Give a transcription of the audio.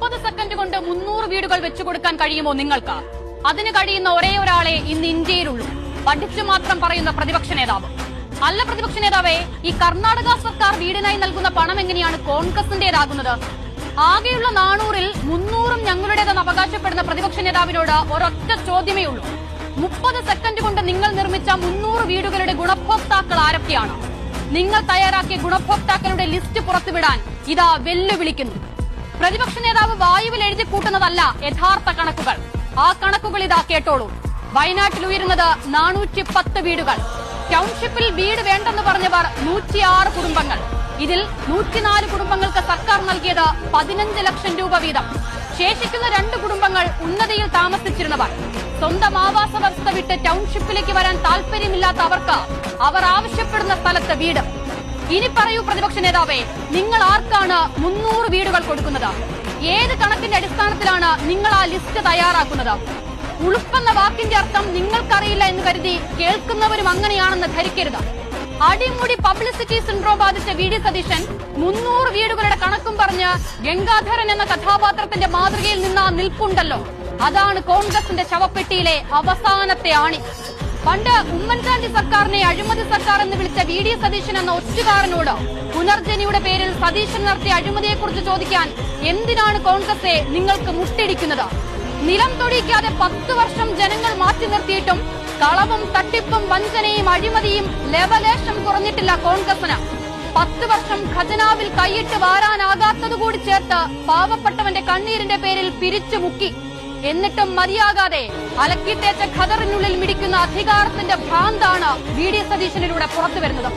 30 second കൊണ്ട് 300 വീടുകൾ വെച്ചുകൊടുക്കാൻ കഴിയുമോ നിങ്ങൾക്ക്? അതിന് കഴിയുന്ന ഒരേ ഒരാളെ ഇന്ന് ഇന്ത്യയിലുള്ളൂ, പഠിച്ചു മാത്രം പറയുന്ന പ്രതിപക്ഷ നേതാവ്. അല്ല പ്രതിപക്ഷ നേതാവേ, ഈ കർണാടക സർക്കാർ വീടിനായി നൽകുന്ന പണം എങ്ങനെയാണ് കോൺഗ്രസിന്റേതാകുന്നത്? ആകെയുള്ള 400-ൽ 300-ഉം ഞങ്ങളുടേതെന്ന് അവകാശപ്പെടുന്ന പ്രതിപക്ഷ നേതാവിനോട് ഒരൊറ്റ ചോദ്യമേ ഉള്ളൂ. 30 സെക്കൻഡ് കൊണ്ട് നിങ്ങൾ നിർമ്മിച്ച 300 വീടുകളുടെ ഗുണഭോക്താക്കൾ ആരൊക്കെയാണ്? നിങ്ങൾ തയ്യാറാക്കിയ ഗുണഭോക്താക്കളുടെ ലിസ്റ്റ് പുറത്തുവിടാൻ ഇതാ വെല്ലുവിളിക്കുന്നു. പ്രതിപക്ഷ നേതാവ് വായുവിൽ എഴുതി കൂട്ടുന്നതല്ല യഥാർത്ഥ കണക്കുകൾ. ആ കണക്കുകൾ ഇതാ കേട്ടോളൂ. വയനാട്ടിൽ ഉയരുന്നത് 410 വീടുകൾ. ടൌൺഷിപ്പിൽ വീട് വേണ്ടെന്ന് പറഞ്ഞവർ 106 കുടുംബങ്ങൾ. ഇതിൽ 104 കുടുംബങ്ങൾക്ക് സർക്കാർ നൽകിയത് 15 ലക്ഷം രൂപ വീതം. ശേഷിക്കുന്ന 2 കുടുംബങ്ങൾ ഉന്നതിയിൽ താമസിച്ചിരുന്നവർ. സ്വന്തം ആവാസ വ്യവസ്ഥ വിട്ട് ടൌൺഷിപ്പിലേക്ക് വരാൻ താല്പര്യമില്ലാത്ത അവർക്ക് അവർ ആവശ്യപ്പെടുന്ന സ്ഥലത്ത് വീട്. ഇനി പറയൂ പ്രതിപക്ഷ നേതാവേ, നിങ്ങൾ ആർക്കാണ് 300 വീടുകൾ കൊടുക്കുന്നത്? ഏത് കണക്കിന്റെ അടിസ്ഥാനത്തിലാണ് നിങ്ങൾ ആ ലിസ്റ്റ് തയ്യാറാക്കുന്നത്? ഉളുപ്പെന്ന വാക്കിന്റെ അർത്ഥം നിങ്ങൾക്കറിയില്ല എന്ന് കരുതി കേൾക്കുന്നവരും അങ്ങനെയാണെന്ന് ധരിക്കരുത്. അടിമുടി പബ്ലിസിറ്റി സിൻഡ്രോം ബാധിച്ച വി.ഡി. സതീശൻ 300 വീടുകളുടെ കണക്കും പറഞ്ഞ് ഗംഗാധരൻ എന്ന കഥാപാത്രത്തിന്റെ മാതൃകയിൽ നിന്ന് നിൽപ്പുണ്ടല്ലോ. അതാണ് കോൺഗ്രസിന്റെ ശവപ്പെട്ടിയിലെ അവസാനത്തെ ആണി. പണ്ട് ഉമ്മൻചാണ്ടി സർക്കാരിനെ അഴിമതി സർക്കാർ എന്ന് വിളിച്ച വി.ഡി. സതീശൻ എന്ന ഒറ്റുകാരനോട് പുനർജനിയുടെ പേരിൽ സതീശൻ നടത്തിയ അഴിമതിയെക്കുറിച്ച് ചോദിക്കാൻ എന്തിനാണ് കോൺഗ്രസെ നിങ്ങൾക്ക് മുട്ടിടിക്കുന്നത്? നിലം തൊടിക്കാതെ 10 വർഷം ജനങ്ങൾ മാറ്റി നിർത്തിയിട്ടും കളവും തട്ടിപ്പും വഞ്ചനയും അഴിമതിയും ലെവലേശം കുറഞ്ഞിട്ടില്ല കോൺഗ്രസിന്. 10 വർഷം ഖജനാവിൽ കൈയിട്ട് വാരാനാകാത്തതുകൂടി ചേർത്ത് പാവപ്പെട്ടവന്റെ കണ്ണീരിന്റെ പേരിൽ പിരിച്ചു മുക്കി. എന്നിട്ടും മതിയാകാതെ അലക്കിത്തേച്ച ഖദറിനുള്ളിൽ മിടിക്കുന്ന അധികാരത്തിന്റെ ഭ്രാന്താണ് വി.ഡി. സതീശനിലൂടെ പുറത്തുവരുന്നത്.